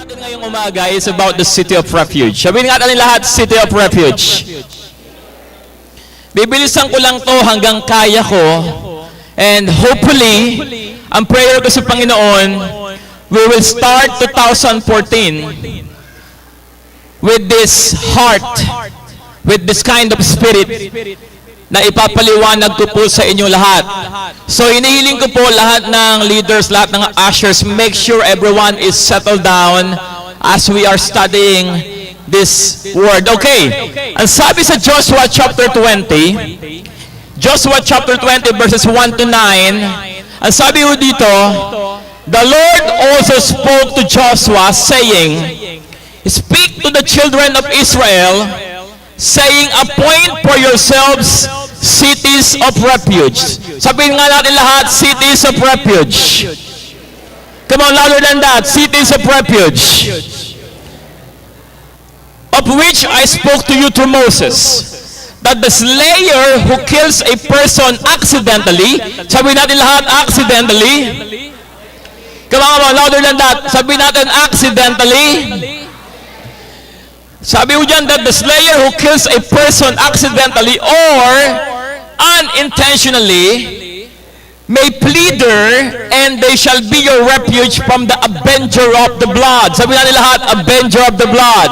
natin ngayong umaga is about the City of Refuge. Sabihin nga natin lahat, City of Refuge. Bibilisan ko lang to hanggang kaya ko. And hopefully, ang prayer ko sa Panginoon, we will start 2014 with this heart, with this kind of spirit, na ipapaliwanag ko po sa inyo lahat. So, inihiling ko po lahat ng leaders, lahat ng ushers, make sure everyone is settled down as we are studying this word. Okay, ang sabi sa Joshua chapter 20, Joshua chapter 20 verses 1 to 9, ang sabi ho dito, the Lord also spoke to Joshua saying, speak to the children of Israel, saying, appoint for yourselves cities of refuge. Sabihin nga natin lahat, cities of refuge. Come on, louder than that, cities of refuge. Of which I spoke to you through Moses, that the slayer who kills a person accidentally, sabihin natin lahat, accidentally. Come on, louder than that, sabihin natin accidentally. Sabi mo dyan that the slayer who kills a person accidentally or unintentionally may pleader, and they shall be your refuge from the avenger of the blood. Sabi natin lahat, avenger of the blood.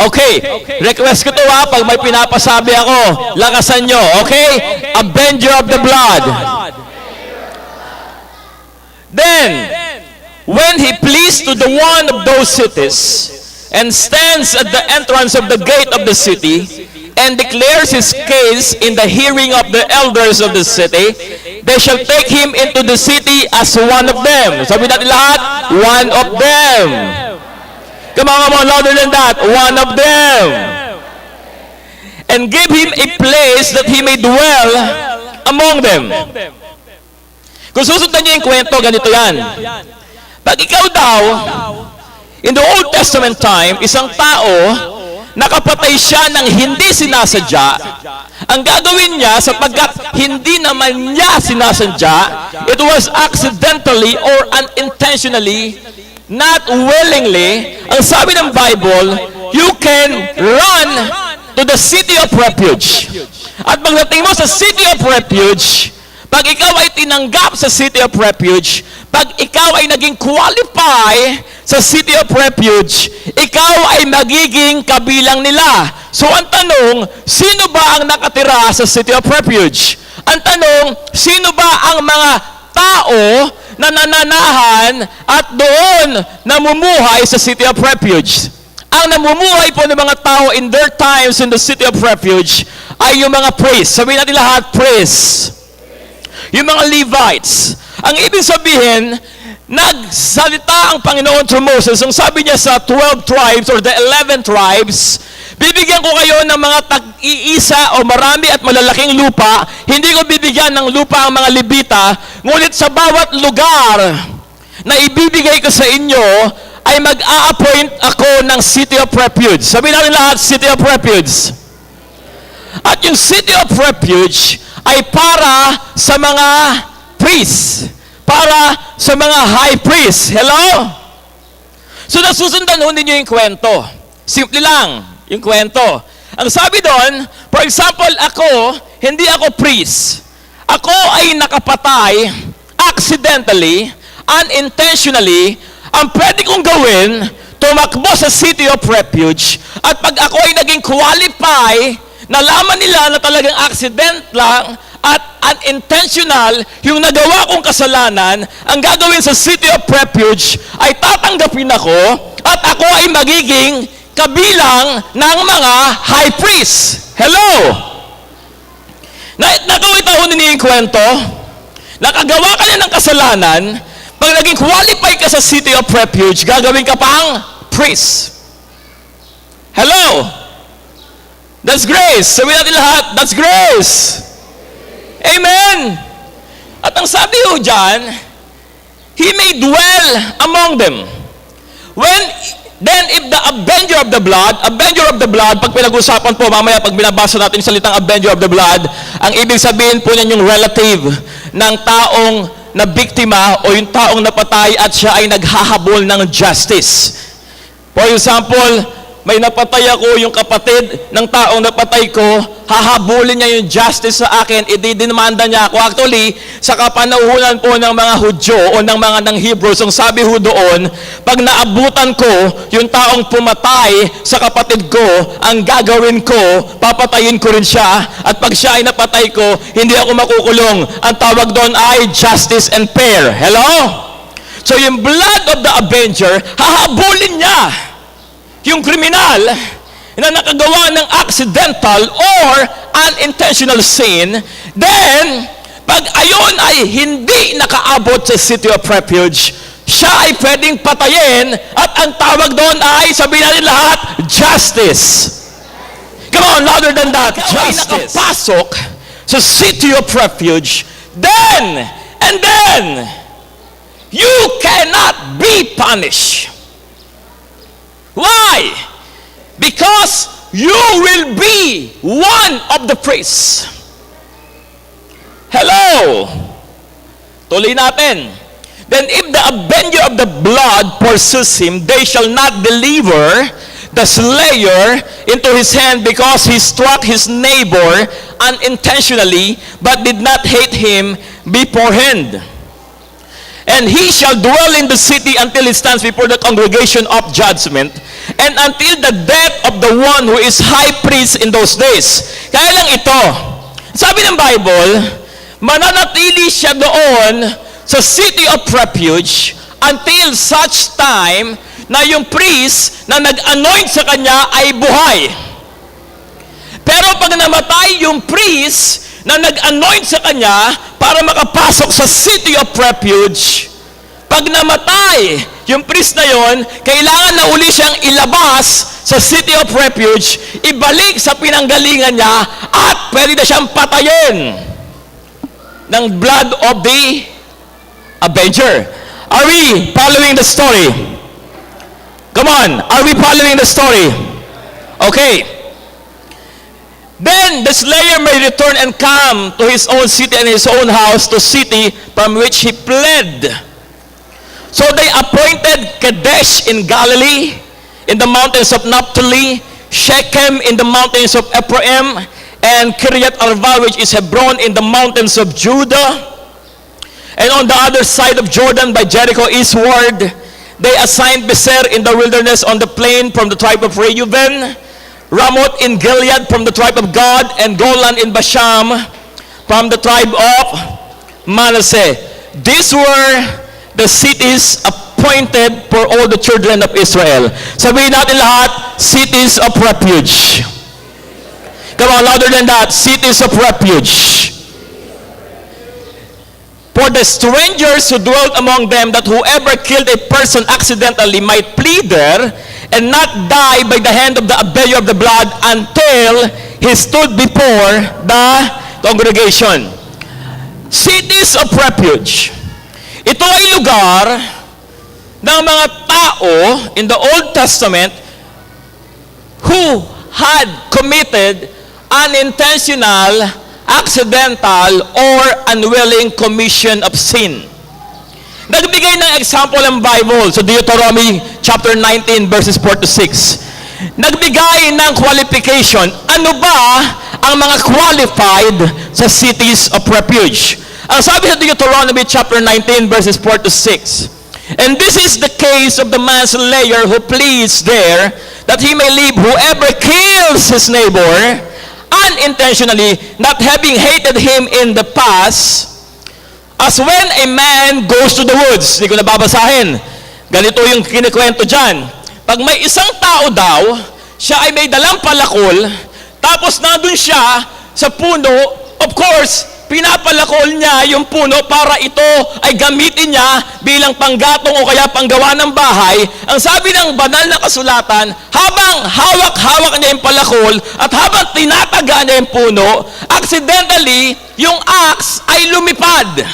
Okay, request ko to ha, pag may pinapasabi ako, lakasan nyo, okay? Avenger of the blood. Then, when he pleased to the one of those cities, and stands at the entrance of the gate of the city, and declares his case in the hearing of the elders of the city, they shall take him into the city as one of them. Sabi natin lahat, one of them. Come on, louder than that, one of them. And give him a place that he may dwell among them. Kung susundan niyo yung kwento, ganito yan. Pag ikaw daw, in the Old Testament time, isang tao, nakapatay siya ng hindi sinasadya. Ang gagawin niya, sapagkat hindi naman niya sinasadya, it was accidentally or unintentionally, not willingly, ang sabi ng Bible, you can run to the city of refuge. At pagdating mo sa city of refuge, pag ikaw ay tinanggap sa city of refuge, pag ikaw ay naging qualify sa city of refuge, ikaw ay magiging kabilang nila. So ang tanong, sino ba ang nakatira sa city of refuge? Ang tanong, sino ba ang mga tao na nananahan at doon namumuhay sa city of refuge? Ang namumuhay po ng mga tao in their times in the city of refuge ay yung mga priests. Sabihin natin lahat, priests. Yung mga Levites. Ang ibig sabihin, nagsalita ang Panginoon through Moses. Ang sabi niya sa 12 tribes or the 11 tribes, bibigyan ko kayo ng mga tag-iisa o marami at malalaking lupa. Hindi ko bibigyan ng lupa ang mga Levita, ngunit sa bawat lugar na ibibigay ko sa inyo, ay mag-a-appoint ako ng city of refuge. Sabihin natin lahat, city of refuge. At yung city of refuge ay para sa mga priests, para sa mga high priests. Hello? So nasusundan ho ninyo yung kwento. Simple lang, yung kwento. Ang sabi doon, for example, ako, hindi ako priest. Ako ay nakapatay accidentally, unintentionally. Ang pwede kong gawin, tumakbo sa city of refuge, at pag ako ay naging qualify, nalaman nila na talagang accident lang at unintentional yung nagawa kong kasalanan, ang gagawin sa city of refuge ay tatanggapin ako at ako ay magiging kabilang ng mga high priests. Hello? Nakawita ho ninyo yung kwento? Nakagawa ka na ng kasalanan, pag naging qualified ka sa city of refuge, gagawin ka pang priest. Hello? That's grace. Sabihin natin lahat, that's grace. Amen. At ang sabi ho dyan, he may dwell among them. Then if the avenger of the blood, pag pinag-usapan po, mamaya pag binabasa natin yung salitang avenger of the blood, ang ibig sabihin po niyan yung relative ng taong na biktima o yung taong napatay at siya ay naghahabol ng justice. For example, may napatay ako, yung kapatid ng taong napatay ko, hahabulin niya yung justice sa akin, ididemanda niya ako. Actually, sa kapanahunan po ng mga Hudyo o ng mga ng Hebrews, ang sabi ho doon, pag naabutan ko yung taong pumatay sa kapatid ko, ang gagawin ko, papatayin ko rin siya. At pag siya ay napatay ko, hindi ako makukulong. Ang tawag doon ay justice and fair. Hello? So yung blood of the avenger, hahabulin niya yung kriminal na nakagawa ng accidental or unintentional sin, then, pag ayon ay hindi nakaabot sa city of refuge, siya ay pwedeng patayin at ang tawag doon ay, sabihin natin lahat, justice. Come on, louder than that. Justice. Ay nakapasok sa city of refuge, then, and then, you cannot be punished. Why? Because you will be one of the priests. Hello? Tuloy natin. Then if the avenger of the blood pursues him, they shall not deliver the slayer into his hand because he struck his neighbor unintentionally but did not hate him beforehand. And he shall dwell in the city until he stands before the congregation of judgment, and until the death of the one who is high priest in those days. Kaya lang ito, sabi ng Bible, mananatili siya doon sa city of refuge until such time na yung priest na nag-anoint sa kanya ay buhay. Pero pag namatay yung priest na nag-anoint sa kanya para makapasok sa city of refuge, pag namatay yung priest na yon, kailangan na uli siyang ilabas sa city of refuge, ibalik sa pinanggalingan niya, at pwede na siyang patayin ng blood of the avenger. Are we following the story? Come on, are we following the story? Okay. Then the slayer may return and come to his own city and his own house, to city from which he fled. So they appointed Kadesh in Galilee, in the mountains of Naphtali, Shechem in the mountains of Ephraim, and Kiryat Arba, which is Hebron, in the mountains of Judah. And on the other side of Jordan by Jericho eastward, they assigned Beser in the wilderness on the plain from the tribe of Reuben, Ramoth in Gilead from the tribe of Gad, and Golan in Bashan from the tribe of Manasseh. These were the cities appointed for all the children of Israel. Sabihin natin lahat, cities of refuge. Come on, louder than that, cities of refuge. For the strangers who dwelt among them, that whoever killed a person accidentally might plead there, and not die by the hand of the avenger of the blood until he stood before the congregation. Cities of refuge. Ito ay lugar ng mga tao in the Old Testament who had committed unintentional, accidental, or unwilling commission of sin. Nagbigay ng example ang Bible sa Deuteronomy chapter 19 verses 4 to 6. Nagbigay ng qualification. Ano ba ang mga qualified sa cities of refuge? Ang sabi sa Deuteronomy chapter 19 verses 4 to 6. And this is the case of the manslayer who pleads there, that he may live. Whoever kills his neighbor unintentionally, not having hated him in the past, as when a man goes to the woods. Hindi ko nababasahin. Ganito yung kinikwento dyan. Pag may isang tao daw, siya ay may dalang palakol, tapos nandun siya sa puno, of course, pinapalakol niya yung puno para ito ay gamitin niya bilang panggatong o kaya panggawa ng bahay. Ang sabi ng banal na kasulatan, habang hawak-hawak niya yung palakol at habang tinataga niya yung puno, accidentally, yung axe ay lumipad.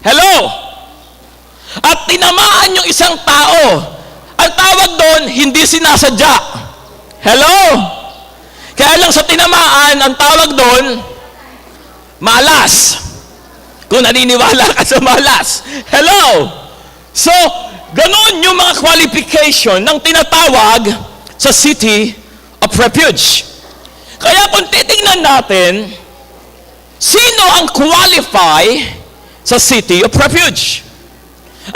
Hello? At tinamaan yung isang tao. Ang tawag doon, hindi sinasadya. Hello? Kaya lang sa tinamaan, ang tawag doon, malas. kung naniniwala ka sa malas. Hello! So, ganun yung mga qualification ng tinatawag sa City of Refuge. Kaya kung titingnan natin, sino ang qualify sa City of Refuge?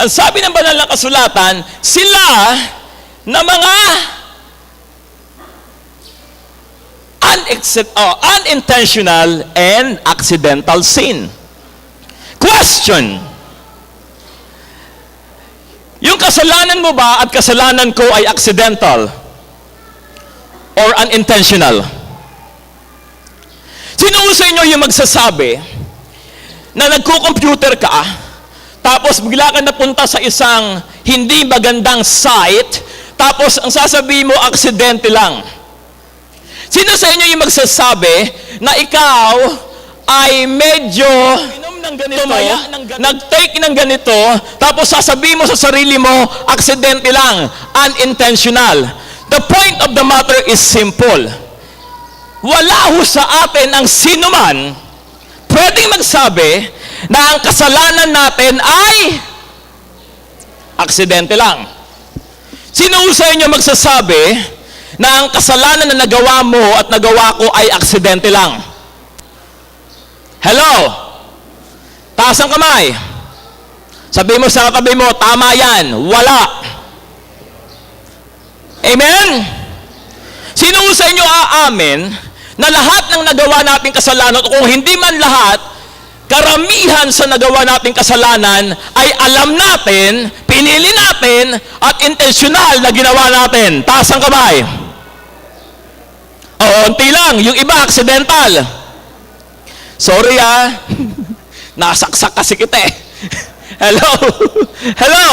Ang sabi ng banal na kasulatan, sila na mga unintentional and accidental sin. Question: yung kasalanan mo ba at kasalanan ko ay accidental or unintentional? Sino sa inyo yung magsasabi na nagko-computer ka, tapos bigla ka napunta sa isang hindi magandang site, tapos ang sasabihin mo, aksidente lang? Sino sa inyo yung magsasabi na ikaw ay medyo nag-take ng ganito, tapos sasabihin mo sa sarili mo, aksidente lang, unintentional? The point of the matter is simple. Wala ho sa atin ang sinuman pwedeng magsabi na ang kasalanan natin ay aksidente lang. Sino sa inyo magsasabi na ang kasalanan na nagawa mo at nagawa ko ay aksidente lang? Hello? Taas ang kamay. Sabi mo sa katabi mo, tama yan. Wala. Amen? Sino sa inyo aamin na lahat ng nagawa nating kasalanan, o kung hindi man lahat, karamihan sa nagawa nating kasalanan ay alam natin, pinili natin, at intensyonal na ginawa natin? Taas ang kamay. O, unti lang. Yung iba, accidental. Sorry nasaksak kasi kita eh. Hello? Hello?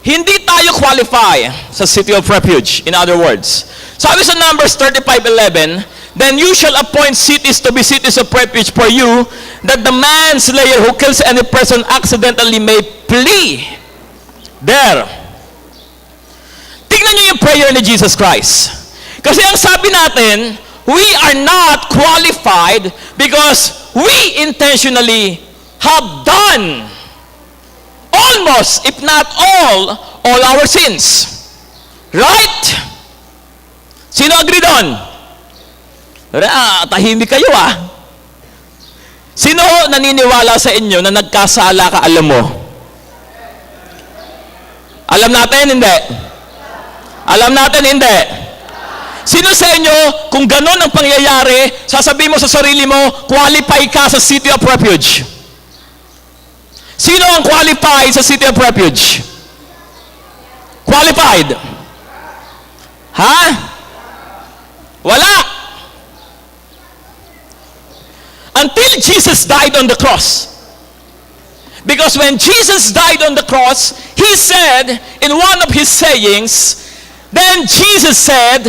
Hindi tayo qualify sa City of Refuge. In other words, sabi sa Numbers 35:11, then you shall appoint cities to be cities of refuge for you, that the manslayer who kills any person accidentally may flee there. Tingnan niyo yung prayer ni Jesus Christ. Kasi ang sabi natin, we are not qualified because we intentionally have done almost, if not all our sins. Right? Sino agree doon? Tahimik kayo Sino naniniwala sa inyo na nagkasala ka, alam mo? Alam natin, hindi. Alam natin, hindi. Sino sa inyo, kung ganon ang pangyayari, sasabihin mo sa sarili mo, qualify ka sa City of Refuge? Sino ang qualified sa City of Refuge? Qualified? Ha? Wala. Until Jesus died on the cross. Because when Jesus died on the cross, He said, in one of His sayings, then Jesus said,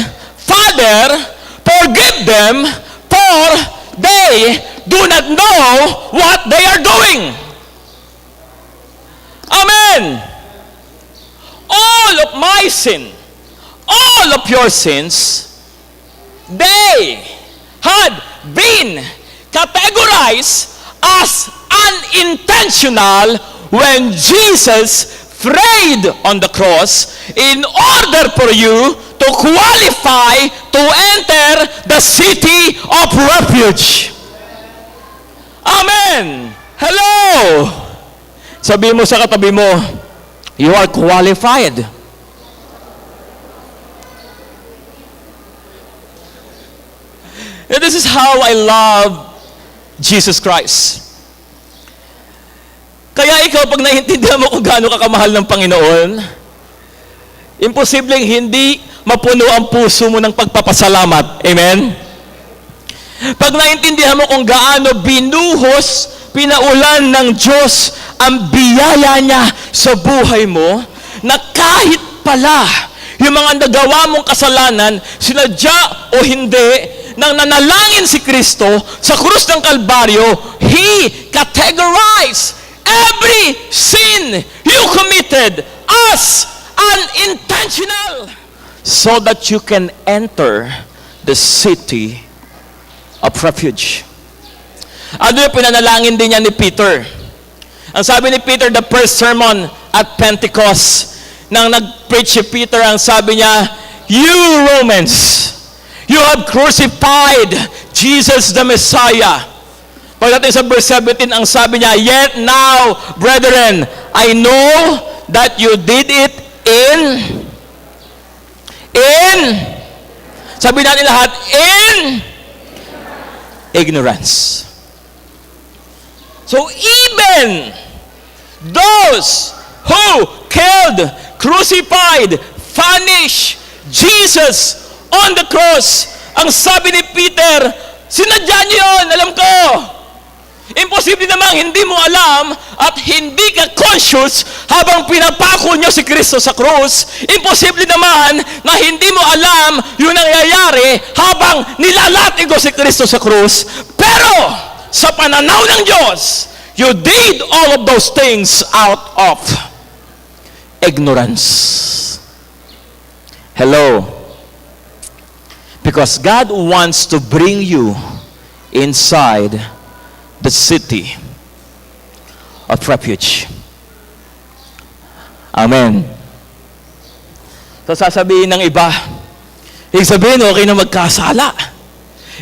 Father, forgive them, for they do not know what they are doing. Amen. All of my sin, all of your sins, they had been categorized as unintentional when Jesus prayed on the cross in order for you to qualify to enter the City of Refuge. Amen. Hello. Sabi mo sa katabi mo, you are qualified. And this is how I love Jesus Christ. Kaya ikaw, pag naiintindihan mo kung gaano ka kamahal ng Panginoon, imposibleng hindi mapuno ang puso mo ng pagpapasalamat. Amen? Pag naiintindihan mo kung gaano binuhos, pinaulan ng Diyos ang biyaya niya sa buhay mo, na kahit pala yung mga nagawa mong kasalanan, sinadya o hindi, nang nanalangin si Kristo sa krus ng Kalbaryo, He categorized every sin you committed as unintentional so that you can enter the City of Refuge. Ano yung pinanalangin din niya ni Peter? Ang sabi ni Peter, the first sermon at Pentecost, nang nag-preach si Peter, ang sabi niya, you Romans, you have crucified Jesus the Messiah. Pagdating sa verse 17, ang sabi niya, yet now, brethren, I know that you did it in, sabi natin lahat, in ignorance. So even those who killed, crucified, punished Jesus on the cross, ang sabi ni Peter, sinadya niyo yun, alam ko. Imposible namang hindi mo alam at hindi ka conscious habang pinapako niyo si Kristo sa krus. Imposible naman na hindi mo alam yung nangyayari habang nilalatig ko si Kristo sa krus. Pero sa pananaw ng Diyos, you did all of those things out of ignorance. Hello? Because God wants to bring you inside the city of refuge. Amen. So sasabihin ng iba, ibig sabihin, okay na magkasala.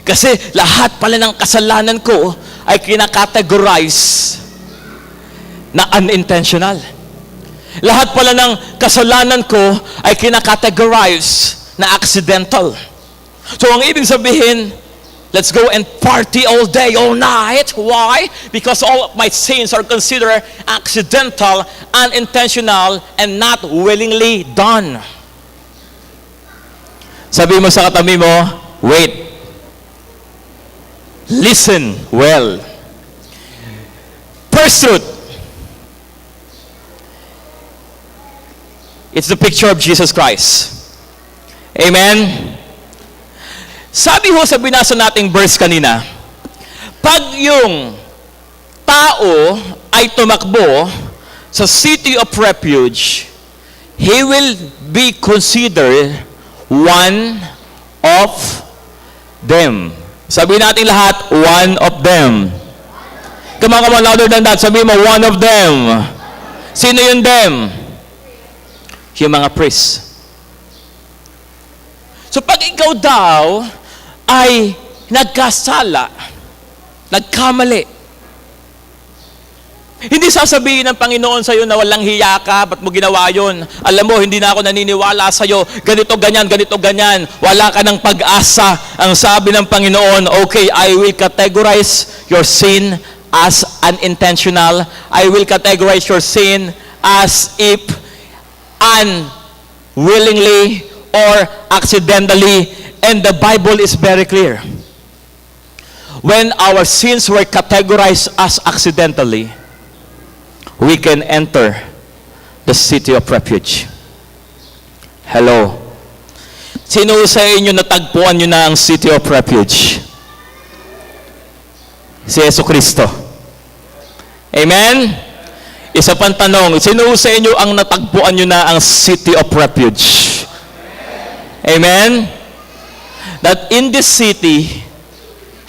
Kasi lahat pala ng kasalanan ko ay kinakategorize na unintentional. Lahat pala ng kasalanan ko ay kinakategorize na accidental. So ang ibig sabihin, let's go and party all day, all night. Why? Because all of my sins are considered accidental, unintentional, and not willingly done. Sabi mo sa katabi mo, wait. Listen well. First truth. It's the picture of Jesus Christ. Amen? Sabi ho sa binasa nating verse kanina, pag yung tao ay tumakbo sa city of refuge, he will be considered one of them. Sabi natin lahat, one of them. Come on, louder than that. Sabi mo, one of them. Sino yung them? Yung mga priests. So pag ikaw daw ay nagkasala, nagkamali, hindi sasabihin ng Panginoon sa'yo na walang hiya ka, ba't mo ginawa yun? Alam mo, hindi na ako naniniwala sa'yo, ganito, ganyan, wala ka ng pag-asa. Ang sabi ng Panginoon, okay, I will categorize your sin as unintentional. I will categorize your sin as if unwillingly or accidentally. And the Bible is very clear. When our sins were categorized as accidentally, we can enter the city of refuge. Hello? Sino sa inyo natagpuan nyo na ang city of refuge? Si Yesu Cristo. Amen? Isa pang tanong, sino sa inyo ang natagpuan nyo na ang city of refuge? Amen? That in this city,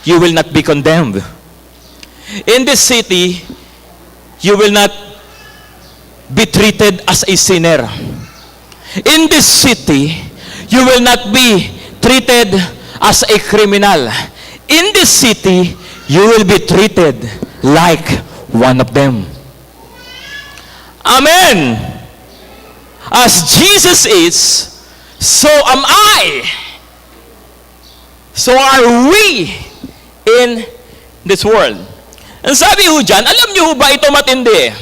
you will not be condemned. In this city, you will not be treated as a sinner. In this city, you will not be treated as a criminal. In this city, you will be treated like one of them. Amen. As Jesus is, so am I. So are we in this world. Ang sabi ho dyan, alam niyo ho ba ito matindi?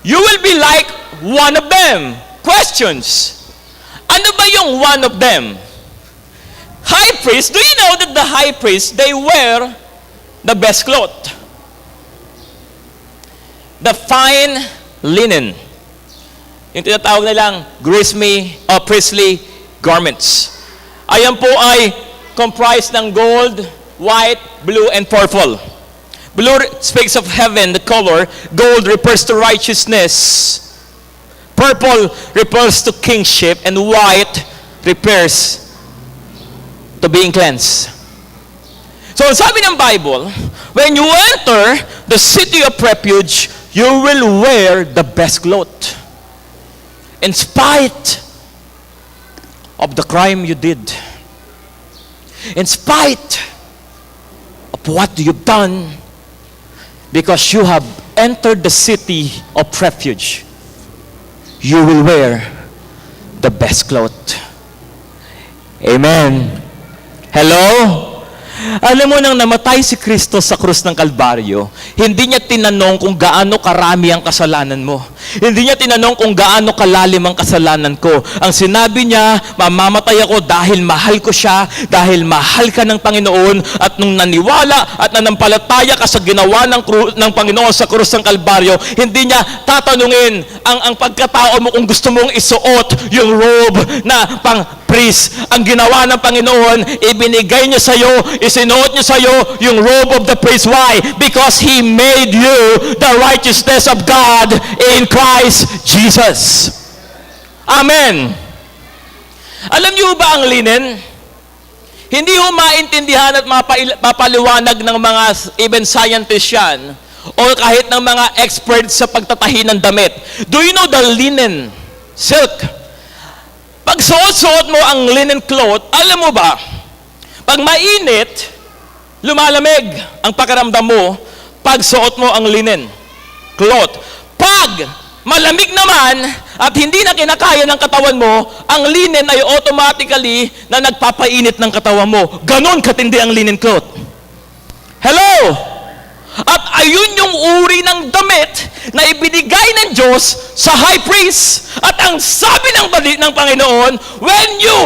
You will be like one of them. Questions. Ano ba yung one of them? High priest, do you know that the high priest, they wear the best cloth? The fine linen. Yung tinatawag nilang priestly garments. Ayan po ay comprised ng gold, white, blue, and purple. Blue speaks of heaven, the color. Gold refers to righteousness. Purple refers to kingship. And white refers to being cleansed. So, sabi ng Bible, when you enter the city of refuge, you will wear the best cloth. In spite of the crime you did, in spite of what you've done, because you have entered the city of refuge, you will wear the best cloth. Amen. Hello? Alam mo, nang namatay si Kristo sa krus ng Kalbaryo, hindi niya tinanong kung gaano karami ang kasalanan mo. Hindi niya tinanong kung gaano kalalim ang kasalanan ko. Ang sinabi niya, mamamatay ako dahil mahal ko siya, dahil mahal ka ng Panginoon, at nung naniwala at nanampalataya ka sa ginawa ng Panginoon sa krus ng Kalbaryo, hindi niya tatanungin ang pagkatao mo kung gusto mong isuot yung robe na pang priest. Ang ginawa ng Panginoon, ibinigay niya sa iyo, isinuot niya sa iyo yung robe of the priest. Why? Because He made you the righteousness of God in Christ Jesus. Amen. Alam niyo ba ang linen? Hindi ho maintindihan at mapaliwanag ng mga even scientists yan o kahit ng mga experts sa pagtatahi ng damit. Do you know the linen? Silk. Pag suot-suot mo ang linen cloth, alam mo ba, pag mainit, lumalamig ang pakiramdam mo pag suot mo ang linen cloth. Pag malamig naman at hindi na kinakaya ng katawan mo, ang linen ay automatically na nagpapainit ng katawan mo. Ganon katindi ang linen cloth. Hello? At ayun yung uri ng damit na ibinigay ng Diyos sa high priest. At ang sabi ng Panginoon, when you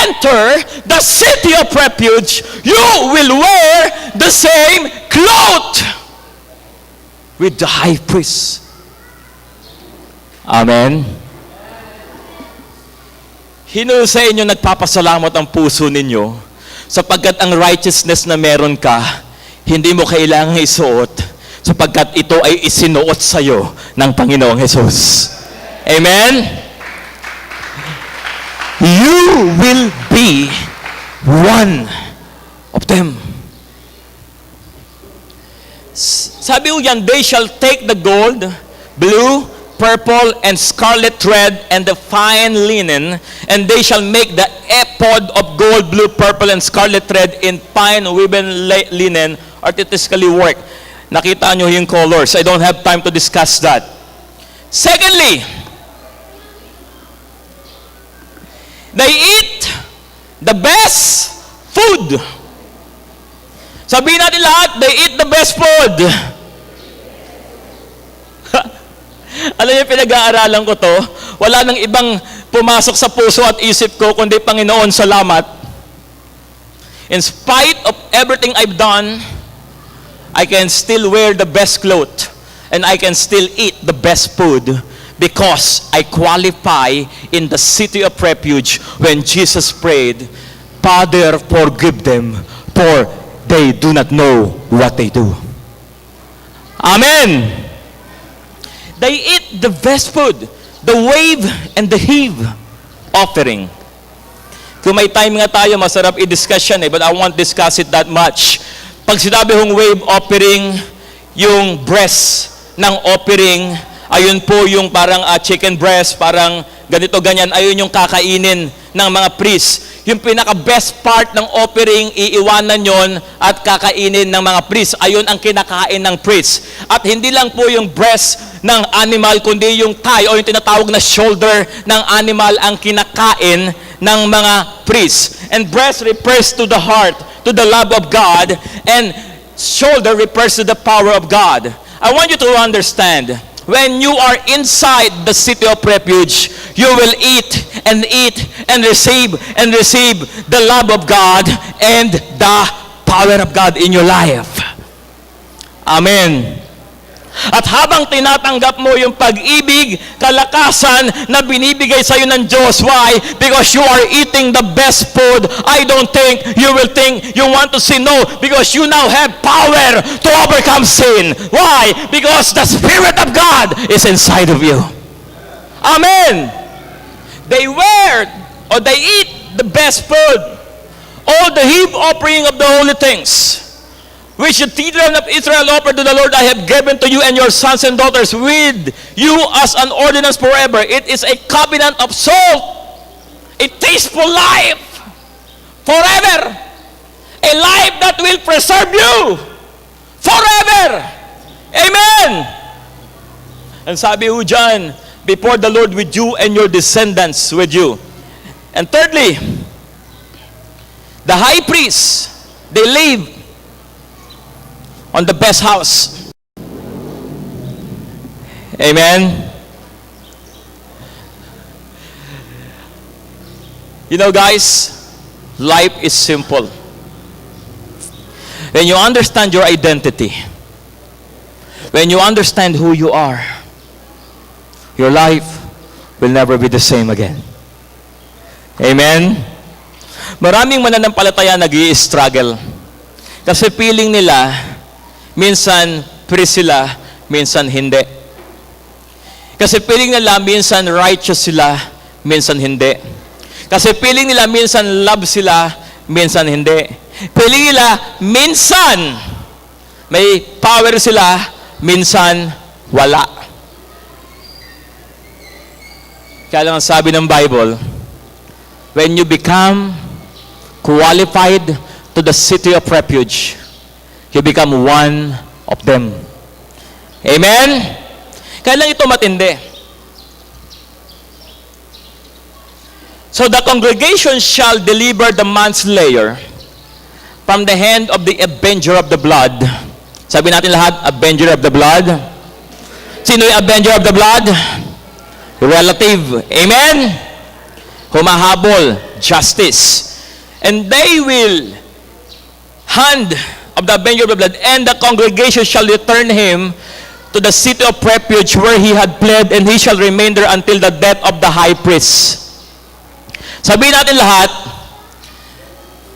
enter the city of refuge, you will wear the same cloth with the high priest. Amen. Hino sa inyo nagpapasalamat ang puso ninyo sapagkat ang righteousness na meron ka, hindi mo kailangang isuot sapagkat ito ay isinuot sa iyo ng Panginoong Jesus. Amen? You will be one of them. Sabi ko yan, they shall take the gold, blue, purple, and scarlet thread, and the fine linen, and they shall make the ephod of gold, blue, purple, and scarlet thread in fine woven linen, artistically worked. Nakita nyo yung colors. I don't have time to discuss that. Secondly, they eat the best food. Sabihin natin lahat, they eat the best food. Alam niyo, pinag-aaralan ko to. Wala nang ibang pumasok sa puso at isip ko, kundi Panginoon, salamat. In spite of everything I've done, I can still wear the best clothes and I can still eat the best food because I qualify in the city of refuge when Jesus prayed, Father, forgive them, for they do not know what they do. Amen. They eat the best food, the wave and the heave offering. Kung may time nga tayo, masarap i-discuss yan but I won't discuss it that much. Pag sinabi hong wave offering, yung breast ng offering, ayun po yung parang chicken breast, parang ganito, ganyan, ayun yung kakainin ng mga priest. Yung pinaka-best part ng offering, iiwanan yon at kakainin ng mga priest. Ayun ang kinakain ng priest. At hindi lang po yung breast ng animal, kundi yung thigh o yung tinatawag na shoulder ng animal ang kinakain ng mga priest. And breast refers to the heart, to the love of God, and shoulder refers to the power of God. I want you to understand, when you are inside the city of refuge, you will eat and receive the love of God and the power of God in your life. Amen. At habang tinatanggap mo yung pag-ibig, kalakasan na binibigay sa iyo ng Diyos. Why? Because you are eating the best food. I don't think you will think you want to sin. No, because you now have power to overcome sin. Why? Because the Spirit of God is inside of you. Amen. They wear or they eat the best food. All the heave offering of the holy things. which the children of Israel offered to the Lord, I have given to you and your sons and daughters with you as an ordinance forever. It is a covenant of salt, a tasteful life, forever. A life that will preserve you forever. Amen. And sabi ho dyan, before the Lord with you and your descendants with you. And thirdly, the high priests, they live on the best house. Amen. You know, guys, life is simple. When you understand your identity, when you understand who you are, your life will never be the same again. Amen? Maraming mananampalataya nag-i-struggle. Kasi feeling nila, minsan free sila, minsan hindi. Kasi feeling nila, minsan righteous sila, minsan hindi. Kasi feeling nila, minsan love sila, minsan hindi. Feeling nila, minsan may power sila, minsan wala. Kaya lang ang sabi ng Bible, when you become qualified to the city of refuge, you become one of them. Amen? Kaya lang ito matindi. So the congregation shall deliver the manslayer from the hand of the avenger of the blood. Sabi natin lahat, avenger of the blood. Sino yung avenger of the blood? Relative. Amen? Humahabol. Justice. And they will hand of the avenger of the blood, and the congregation shall return him to the city of refuge where he had fled, and he shall remain there until the death of the high priest. Sabihin natin lahat,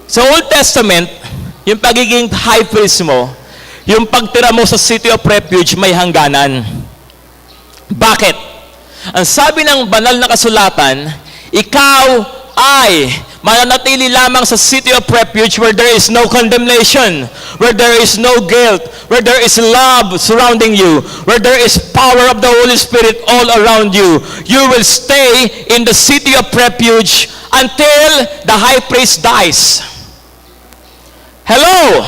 sa Old Testament, yung pagiging high priest mo, yung pagtira mo sa city of refuge, may hangganan. Bakit? Ang sabi ng banal na kasulatan, ikaw ay mananatili lamang sa city of refuge where there is no condemnation, where there is no guilt, where there is love surrounding you, where there is power of the Holy Spirit all around you. You will stay in the city of refuge until the high priest dies. Hello?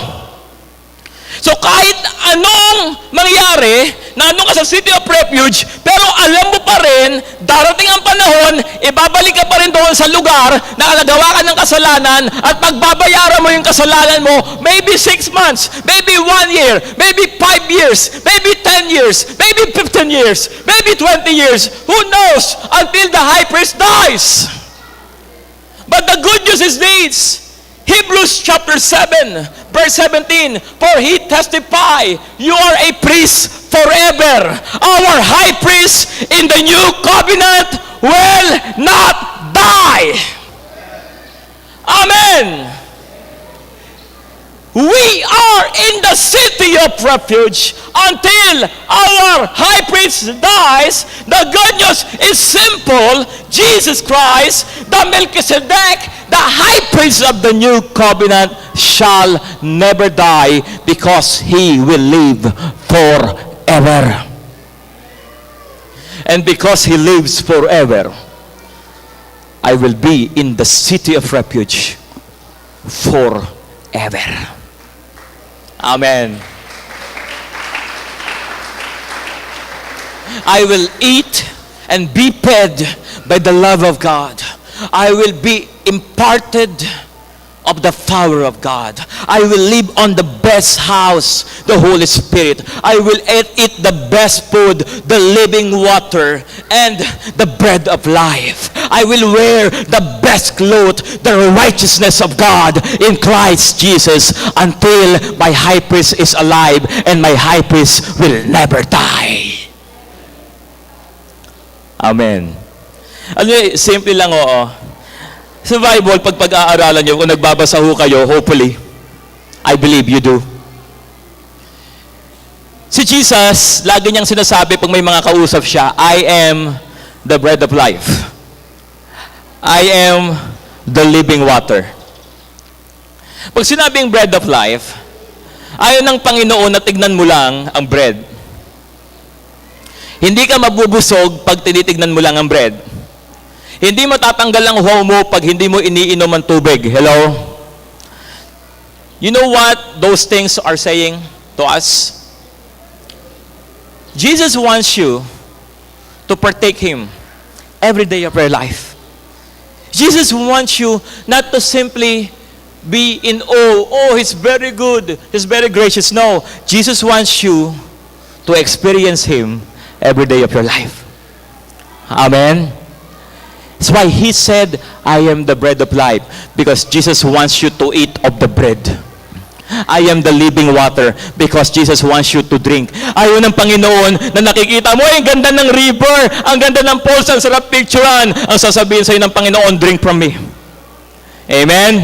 So kahit anong mangyari, nandun ka sa city of refuge, pero alam mo pa rin, darating ang panahon, ibabalik ka pa rin doon sa lugar na nagawa ka ng kasalanan at pagbabayaran mo yung kasalanan mo, maybe 6 months, maybe 1 year, maybe 5 years, maybe 10 years, maybe 15 years, maybe 20 years, who knows, until the high priest dies. But the good news is this, Hebrews chapter 7, verse 17, for he testify, you are a priest forever. Our high priest in the new covenant will not die. Amen. We are in the city of refuge until our high priest dies. The good news is simple. Jesus Christ, the Melchizedek, the high priest of the new covenant, shall never die because he will live forever. And because he lives forever, I will be in the city of refuge forever. Amen. I will eat and be fed by the love of God. I will be imparted of the power of God. I will live on the best house, the Holy Spirit. I will eat the best food, the living water, and the bread of life. I will wear the best clothes, the righteousness of God in Christ Jesus, until my high priest is alive and my high priest will never die. Amen. Ano yun, simple lang, oo. Sa Bible, pag-aaralan nyo, kung nagbabasa ho kayo, hopefully, I believe you do. Si Jesus, lagi niyang sinasabi pag may mga kausap siya, I am the bread of life. I am the living water. Pag sinabing bread of life, Ayaw ng Panginoon na tignan mo lang ang bread. Hindi ka mabubusog pag tinitignan mo lang ang bread. Hindi matatanggal ang uhaw mo pag hindi mo iniinom ang tubig. Hello? You know what those things are saying to us? Jesus wants you to partake Him every day of your life. Jesus wants you not to simply be in awe. Oh, He's very good. He's very gracious. No. Jesus wants you to experience Him every day of your life. Amen? That's why He said, I am the bread of life. Because Jesus wants you to eat of the bread. I am the living water because Jesus wants you to drink. Ayaw ng Panginoon na nakikita mo, ang ganda ng river, ang ganda ng falls, ang sarap picturean. Ang sasabihin sa'yo ng Panginoon, drink from me. Amen?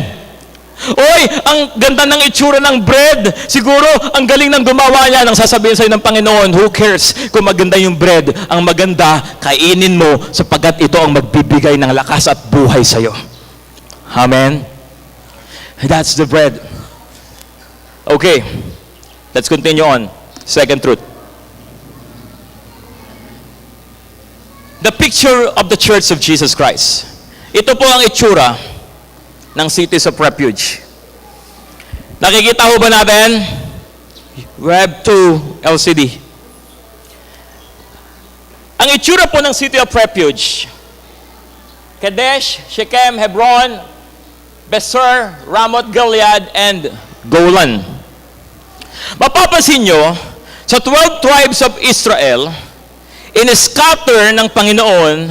Oy, ang ganda ng itsura ng bread. Siguro, ang galing ng gumawa niya. Ang sasabihin sa'yo ng Panginoon, who cares kung maganda yung bread? Ang maganda, kainin mo sapagkat ito ang magbibigay ng lakas at buhay sa'yo. Amen? That's the bread. Okay, let's continue on. Second truth. The picture of the Church of Jesus Christ. Ito po ang itsura ng cities of refuge. Nakikita ho ba natin? We have 2 LCD. Ang itsura po ng city of refuge, Kadesh, Shechem, Hebron, Beser, Ramoth Gilead, and Golan. Mapapansin nyo, sa 12 tribes of Israel, in-scatter ng Panginoon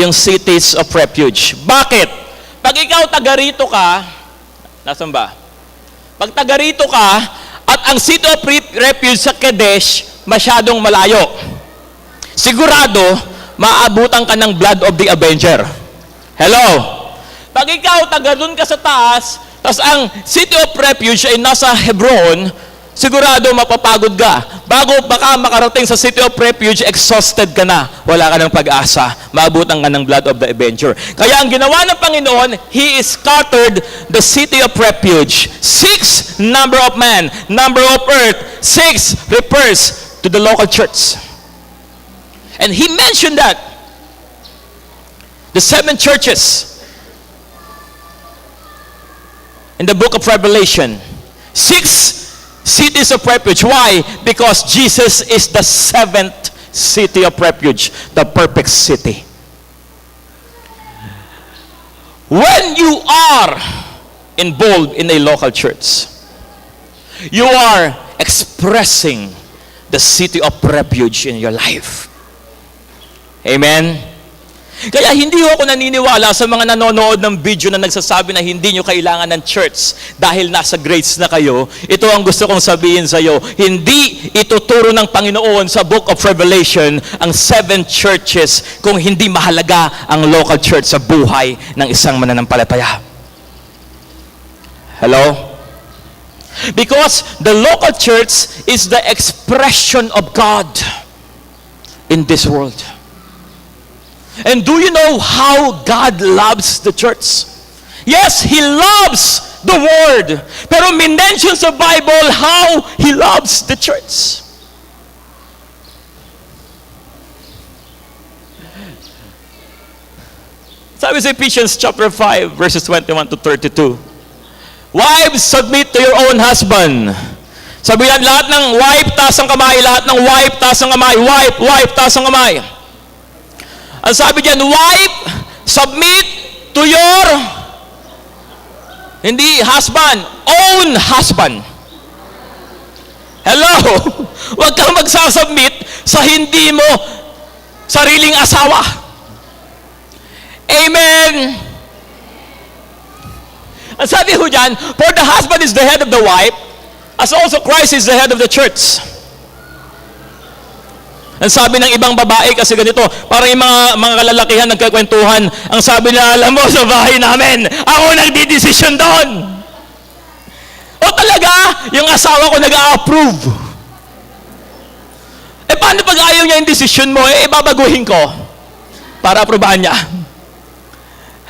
yung cities of refuge. Bakit? Pag ikaw taga rito ka, nasan ba? Pag taga rito ka, at ang city of refuge sa Kadesh, masyadong malayo. Sigurado, maabutan ka ng blood of the avenger. Hello? Pag ikaw taga dun ka sa taas, tapos ang city of refuge ay nasa Hebron, sigurado mapapagod ka. Bago baka makarating sa city of refuge, exhausted ka na. Wala ka ng pag-asa. Maabutan ka ng blood of the avenger. Kaya ang ginawa ng Panginoon, He scattered the city of refuge. 6, number of man. Number of earth. 6 refers to the local church. And He mentioned that. The 7 churches in the book of Revelation. 6 cities of refuge. Why? Because Jesus is the 7th city of refuge, the perfect city. When you are involved in a local church, you are expressing the city of refuge in your life. Amen? Kaya hindi ako naniniwala sa mga nanonood ng video na nagsasabi na hindi nyo kailangan ng church dahil nasa grades na kayo. Ito ang gusto kong sabihin sa iyo. Hindi ituturo ng Panginoon sa book of Revelation ang 7 churches kung hindi mahalaga ang local church sa buhay ng isang mananampalataya. Hello? Because the local church is the expression of God in this world. And do you know how God loves the church? Yes, He loves the Word. Pero minention sa Bible how He loves the church. Sabi sa Ephesians chapter 5, verses 21 to 32. Wives, submit to your own husband. Sabi yan, lahat ng wife, taas ang kamay. Lahat ng wife, taas ang kamay. Wife, taas ang kamay. Ang sabi diyan, wife, submit to your, hindi husband, own husband. Hello? Huwag kang magsasubmit sa hindi mo sariling asawa. Amen? Ang sabi ko diyan, for the husband is the head of the wife, as also Christ is the head of the church. Ang sabi ng ibang babae kasi ganito, parang yung mga kalalakihan nagkakwentuhan, ang sabi na, alam mo, sa bahay namin, ako nagdidesisyon doon. O talaga, yung asawa ko nag-a-approve. Eh paano pag ayaw niya yung desisyon mo, eh babaguhin ko para aprobahan niya.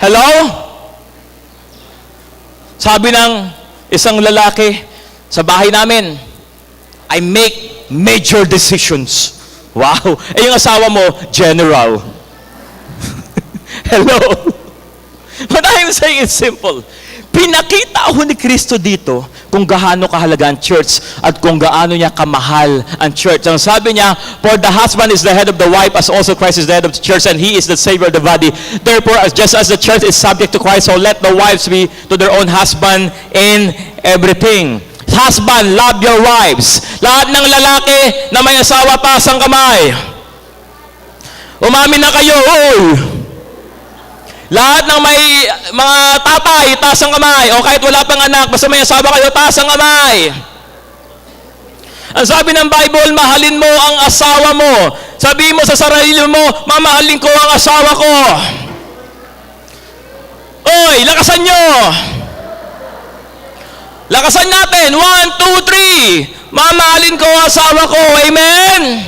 Hello? Sabi ng isang lalaki, Sa bahay namin, I make major decisions. Wow! Eh yung asawa mo, general. Hello? What I'm saying is simple. Pinakita ako ni Kristo dito kung gaano kahalaga ang church at kung gaano niya kamahal ang church. Ang sabi niya, for the husband is the head of the wife as also Christ is the head of the church and he is the savior of the body. Therefore, just as the church is subject to Christ, so let the wives be to their own husband in everything. Husband, love your wives. Lahat ng lalaki na may asawa, taas ang kamay. Umamin na kayo, oy! Lahat ng may mga tatay, taas ang kamay. O kahit wala pang anak, basta may asawa kayo, taas ang kamay. Ang sabi ng Bible, mahalin mo ang asawa mo. Sabihin mo sa sarili mo, mamahalin ko ang asawa ko. Oy, lakasan nyo. Lakasan natin. 1, 2, 3. Mamahalin ko ang asawa ko. Amen?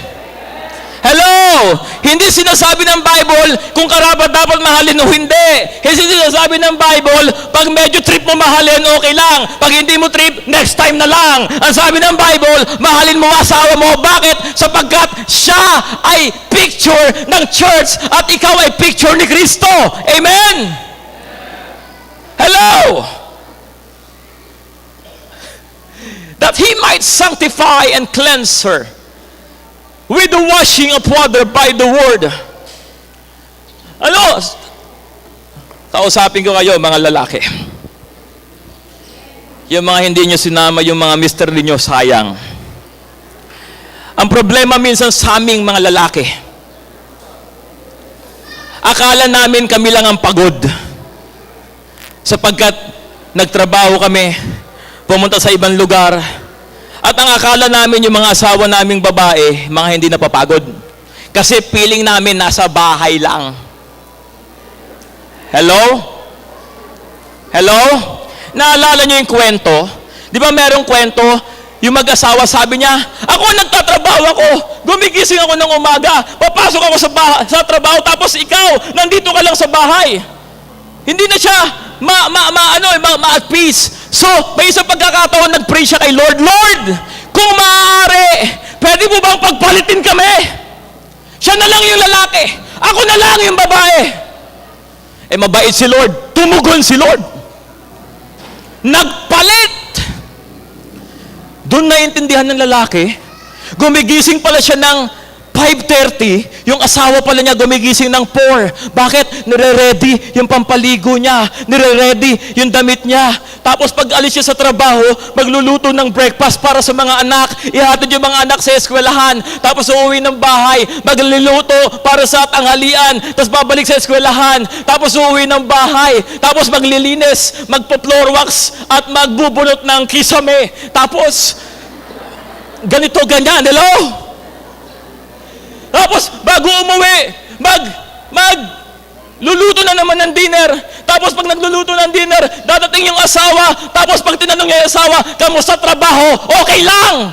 Hello! Hindi sinasabi ng Bible kung karapat dapat mahalin o hindi. Hindi sinasabi ng Bible, pag medyo trip mo mahalin, okay lang. Pag hindi mo trip, next time na lang. Ang sabi ng Bible, mahalin mo ang asawa mo. Bakit? Sapagkat siya ay picture ng church at ikaw ay picture ni Kristo. Amen? Hello! That He might sanctify and cleanse her with the washing of water by the word. Ano? Kausapin ko kayo, mga lalaki. Yung mga hindi nyo sinama, yung mga mister ninyo, sayang. Ang problema minsan sa aming mga lalaki, akala namin kami lang ang pagod. Sapagkat nagtrabaho kami, pumunta sa ibang lugar, at ang akala namin yung mga asawa naming babae, mga hindi napapagod. Kasi feeling namin nasa bahay lang. Hello? Hello? Naalala nyo yung kwento? Di ba merong kwento? Yung mag-asawa sabi niya, ako nagtatrabaho ako, gumigising ako ng umaga, papasok ako sa trabaho, tapos ikaw, nandito ka lang sa bahay. Hindi na siya at peace. So, may isang pagkakataon, nag-pray siya kay Lord, Lord, kung maaari, pwede mo bang pagpalitin kami? Siya na lang yung lalaki, ako na lang yung babae. Eh, mabait si Lord, tumugon si Lord. Nagpalit. Doon naiintindihan ng lalaki, gumigising pala siya ng 5:30, yung asawa pala niya gumigising ng 4. Bakit? Nire-ready yung pampaligo niya, nire-ready yung damit niya. Tapos pag alis siya sa trabaho, magluluto ng breakfast para sa mga anak, ihatid yung mga anak sa eskwelahan, tapos uuwi ng bahay, magluluto para sa tanghalian, tapos babalik sa eskwelahan, tapos uuwi ng bahay, tapos maglilinis, magpo-floor wax, at magbubunot ng kisame. Tapos, ganito, ganyan, hello? Tapos, bago umuwi, luluto na naman ng dinner. Tapos, pag nagluluto ng dinner, dadating yung asawa. Tapos, pag tinanong niya yung asawa, kamusta trabaho? Okay lang!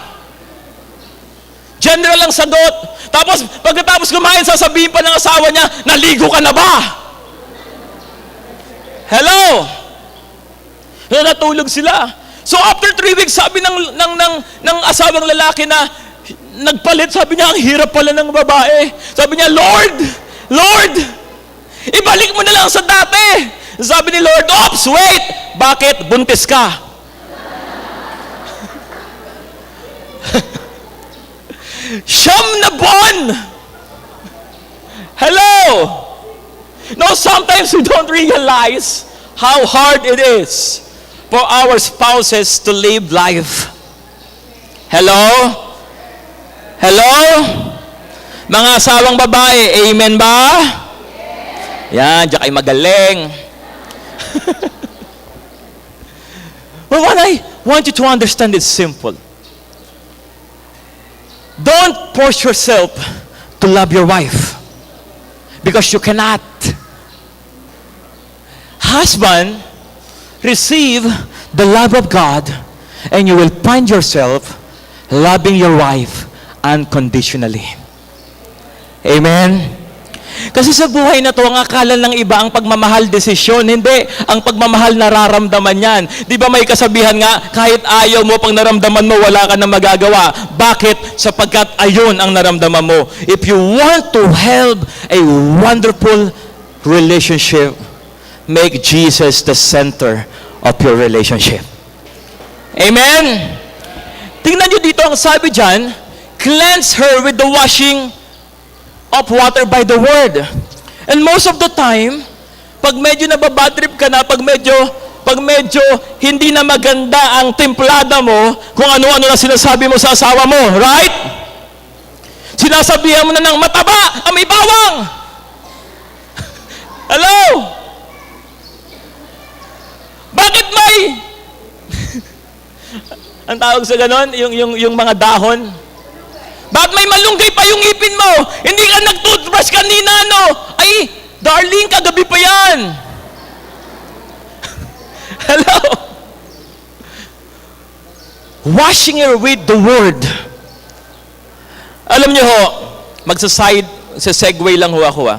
General ang sagot. Tapos, pagkatapos kumain, sasabihin pa ng asawa niya, naligo ka na ba? Hello? Natulog sila. So, after 3 weeks, sabi ng asawang lalaki na, nagpalit, sabi niya, ang hirap pala ng babae. Sabi niya, Lord, ibalik mo na lang sa dati. Sabi ni Lord, oops, wait, bakit? Buntis ka. Siyam na buwan. Hello? No, sometimes we don't realize how hard it is for our spouses to live life. Hello? Hello? Mga asawang babae, amen ba? Yan, diyan kayo magaling. Well, what I want you to understand is simple. Don't force yourself to love your wife because you cannot. Husband, receive the love of God and you will find yourself loving your wife unconditionally. Amen? Kasi sa buhay na to, ang akala ng iba, ang pagmamahal desisyon. Hindi. Ang pagmamahal nararamdaman yan. Di ba may kasabihan nga, kahit ayaw mo, pag naramdaman mo, wala ka na magagawa. Bakit? Sapagkat ayun ang naramdaman mo. If you want to have a wonderful relationship, make Jesus the center of your relationship. Amen? Tingnan nyo dito ang sabi dyan, cleanse her with the washing of water by the word. And most of the time, pag medyo nababadrip ka na, pag medyo hindi na maganda ang templada mo, kung ano-ano na sinasabi mo sa asawa mo, right? Sinasabihan mo na ng mataba, may bawang. Hello? Bakit may ang tawag sa ganon, yung mga dahon? Bakit may malunggay pa yung ipin mo? Hindi ka nag-toothbrush kanina, no? Ay, darling, kagabi pa yan. Hello? Washing her with the word. Alam niyo ho, segue lang ho ako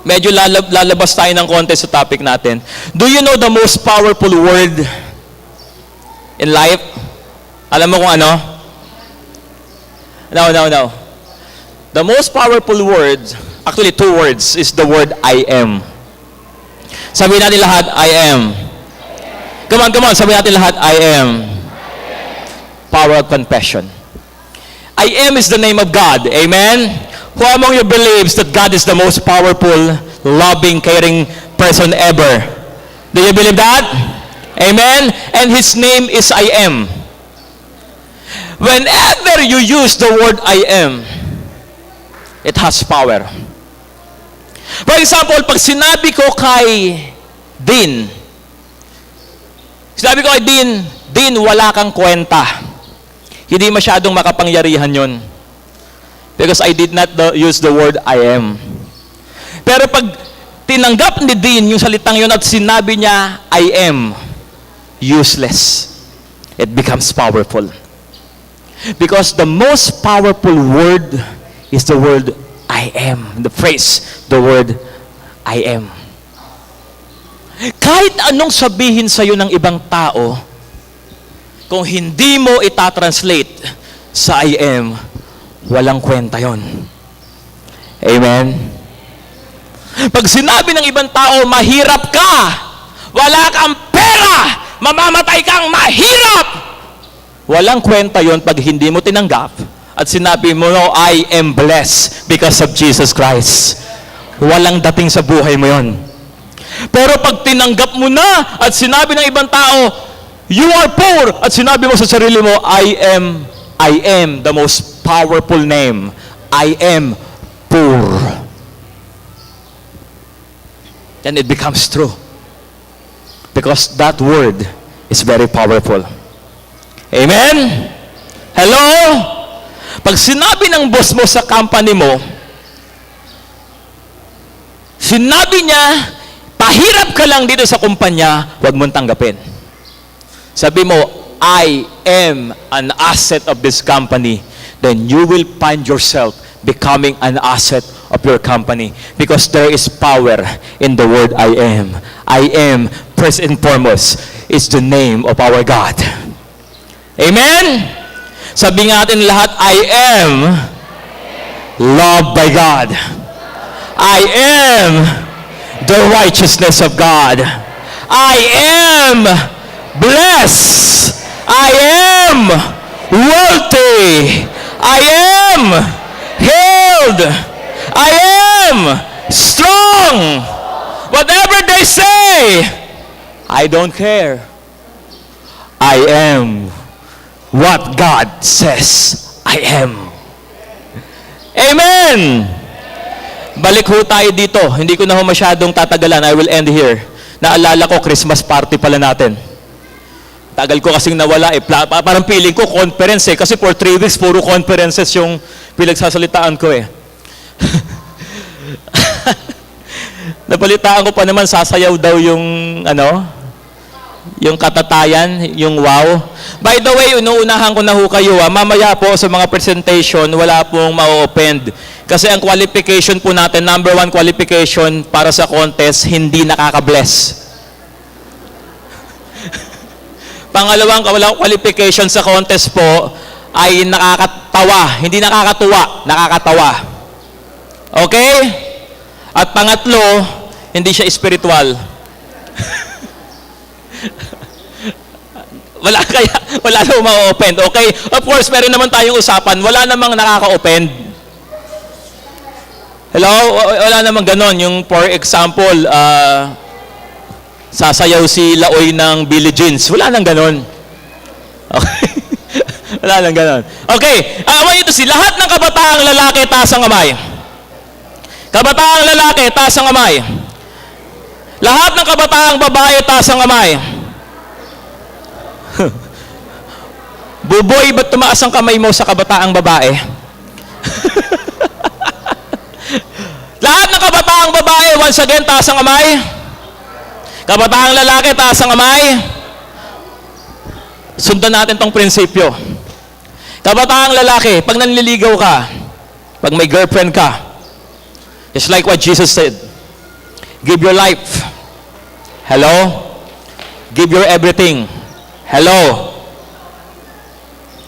Medyo lalabas tayo ng konti sa topic natin. Do you know the most powerful word in life? Alam mo kung ano? No. The most powerful word, actually 2 words, is the word I am. Sabihin natin lahat, I am. Come on, sabihin natin lahat, I am. Power of confession. I am is the name of God. Amen? Who among you believes that God is the most powerful, loving, caring person ever? Do you believe that? Amen? And His name is I am. Whenever you use the word I am, it has power. For example, pag sinabi ko kay Dean, Dean, wala kang kwenta. Hindi masyadong makapangyarihan yon. Because I did not use the word I am. Pero pag tinanggap ni Dean yung salitang yun at sinabi niya, I am, useless. It becomes powerful. Because the most powerful word is the word I am. The phrase, the word I am. Kahit anong sabihin sa'yo ng ibang tao, kung hindi mo itatranslate sa I am, walang kwenta yon. Amen? Pag sinabi ng ibang tao, mahirap ka, wala kang pera, mamamatay kang mahirap, walang kwenta yon pag hindi mo tinanggap at sinabi mo, no, I am blessed because of Jesus Christ. Walang dating sa buhay mo yon. Pero pag tinanggap mo na at sinabi ng ibang tao, you are poor, at sinabi mo sa sarili mo, I am the most powerful name. I am poor. Then it becomes true. Because that word is very powerful. Amen? Hello? Pag sinabi ng boss mo sa company mo, sinabi niya, pahirap ka lang dito sa kumpanya, huwag mong tanggapin. Sabi mo, I am an asset of this company, then you will find yourself becoming an asset of your company because there is power in the word I am. I am, first and foremost, is the name of our God. Amen? Sabi natin lahat, I am loved by God. I am the righteousness of God. I am blessed. I am wealthy. I am healed. I am strong. Whatever they say, I don't care. I am what God says I am. Amen! Balik ho tayo dito. Hindi ko na ho masyadong tatagalan. I will end here. Naalala ko, Christmas party pala natin. Tagal ko kasing nawala. Parang feeling ko, conference Kasi for 3 weeks, puro conferences yung pinagsasalitaan ko Napalitaan ko pa naman, sasayaw daw yung, Yung katatayan, yung wow. By the way, inuunahan ko na ho kayo. Mamaya po sa mga presentation, wala pong ma-open. Kasi ang qualification po natin, number 1 qualification para sa contest, hindi nakaka-bless. Pangalawang qualification sa contest po ay nakakatawa. Hindi nakakatuwa, nakakatawa. Okay? At pangatlo, hindi siya spiritual. Wala na ma-open. Okay? Of course, meron naman tayong usapan. Wala namang nakaka-open. Hello? Wala namang ganon. Yung, for example, sasayaw si Laoy ng Billie Jeans. Wala nang ganon. Okay? Wala nang ganon. Okay. I want you to see, lahat ng kabataang lalaki, taas ang kamay. Kabataang lalaki, taas ang kamay. Lahat ng kabataang babae, taas ang kamay. Buboy, ba't tumaas ang kamay mo sa kabataang babae? Lahat ng kabataang babae, once again, taas ang kamay. Kabataang lalaki, taas ang kamay. Sundan natin tong prinsipyo. Kabataang lalaki, pag nanliligaw ka, pag may girlfriend ka, it's like what Jesus said. Give your life. Hello? Give your everything. Hello?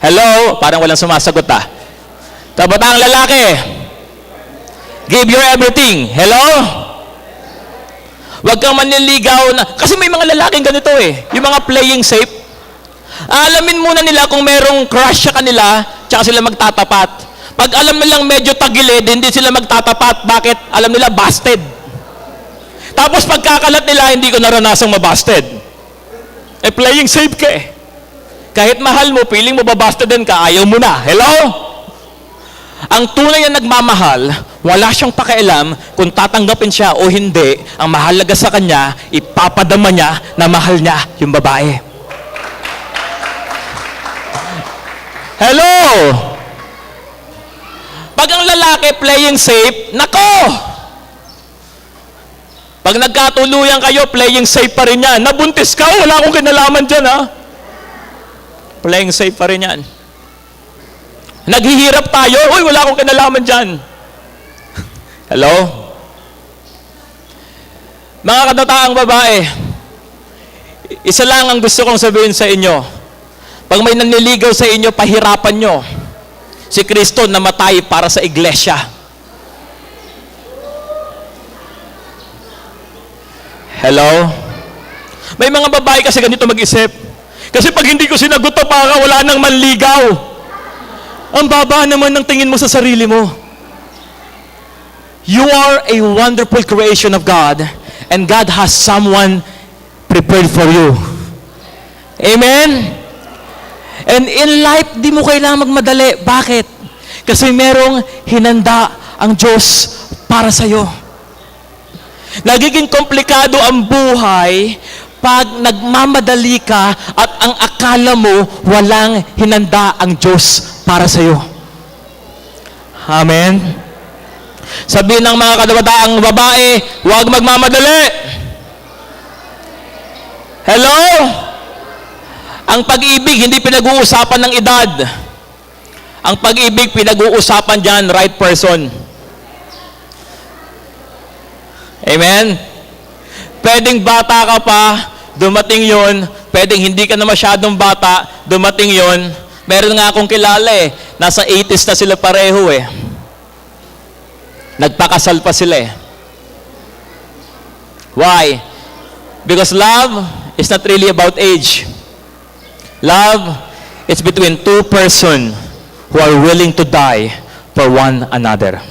Hello? Parang walang sumasagot Kabataang lalaki, give your everything. Hello? Huwag kang manliligaw na, kasi may mga lalaking ganito yung mga playing safe. Alamin muna nila kung merong crush sa kanila, tsaka sila magtatapat. Pag alam nilang medyo tagilid, hindi sila magtatapat. Bakit? Alam nila, busted. Tapos pagkakalat nila, hindi ko naranasang mabusted. Playing safe ka Kahit mahal mo, feeling mo babusted din ka, ayaw mo na. Hello? Ang tunay na nagmamahal, wala siyang pakialam kung tatanggapin siya o hindi. Ang mahalaga sa kanya, ipapadama niya na mahal niya yung babae. Hello? Pag ang lalaki playing safe, nako! Pag nagkatuluyan kayo, playing safe pa rin yan. Nabuntis ka, wala akong kinalaman dyan, Playing safe pa rin yan. Naghihirap tayo, uy, wala akong kinalaman dyan. Hello? Mga katataang babae, isa lang ang gusto kong sabihin sa inyo. Pag may nanliligaw sa inyo, pahirapan nyo. Si Kristo namatay para sa iglesia. Hello? May mga babae kasi ganito mag-isip. Kasi pag hindi ko sinagot to, para wala nang manligaw. Ang baba naman ng tingin mo sa sarili mo. You are a wonderful creation of God, and God has someone prepared for you. Amen? And in life, di mo kailangan magmadali. Bakit? Kasi merong hinanda ang Diyos para sa'yo. Nagiging komplikado ang buhay pag nagmamadali ka at ang akala mo walang hinanda ang Diyos para sa'yo. Amen? Sabihin ng mga kabataang babae, huwag magmamadali. Hello? Ang pag-ibig, hindi pinag-uusapan ng edad. Ang pag-ibig, pinag-uusapan dyan, right person. Amen? Pwedeng bata ka pa, dumating yon. Pwedeng hindi ka na masyadong bata, dumating yon. Meron nga akong kilala nasa 80s na sila pareho Nagpakasal pa sila Why? Because love is not really about age. Love is between two persons who are willing to die for one another.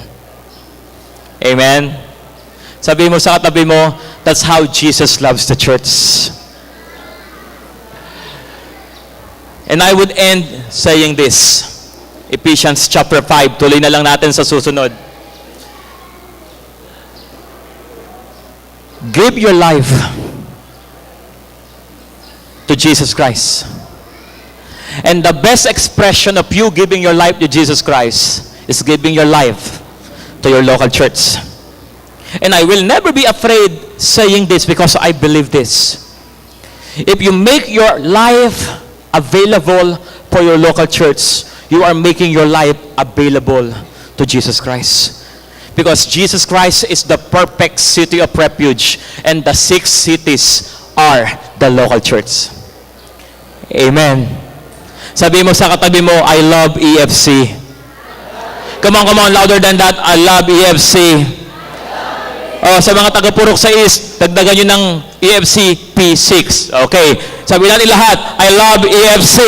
Amen? Sabi mo sa katabi mo, that's how Jesus loves the church. And I would end saying this. Ephesians chapter 5. Tuloy na lang natin sa susunod. Give your life to Jesus Christ. And the best expression of you giving your life to Jesus Christ is giving your life to your local church. And I will never be afraid saying this because I believe this. If you make your life available for your local church, you are making your life available to Jesus Christ. Because Jesus Christ is the perfect city of refuge, and the 6 cities are the local church. Amen. Sabi mo sa katabi mo, I love EFC. Come on, louder than that. I love EFC. Oh, sa mga taga-Purok sa East, dagdagan nyo ng EFC P6. Okay. Sabi natin lahat, I love EFC.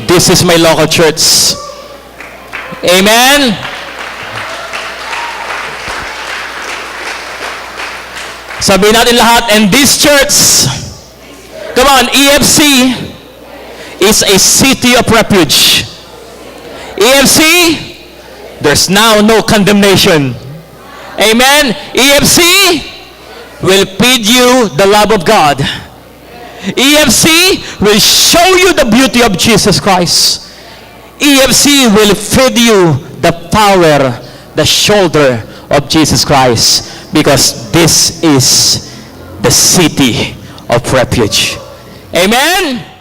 This is my local church. Amen. Sabi natin lahat, and this church, come on, EFC is a city of refuge. EFC, there's now no condemnation. Amen. EFC will feed you the love of God. EFC will show you the beauty of Jesus Christ. EFC will feed you the power, the shoulder of Jesus Christ, because this is the city of refuge. Amen.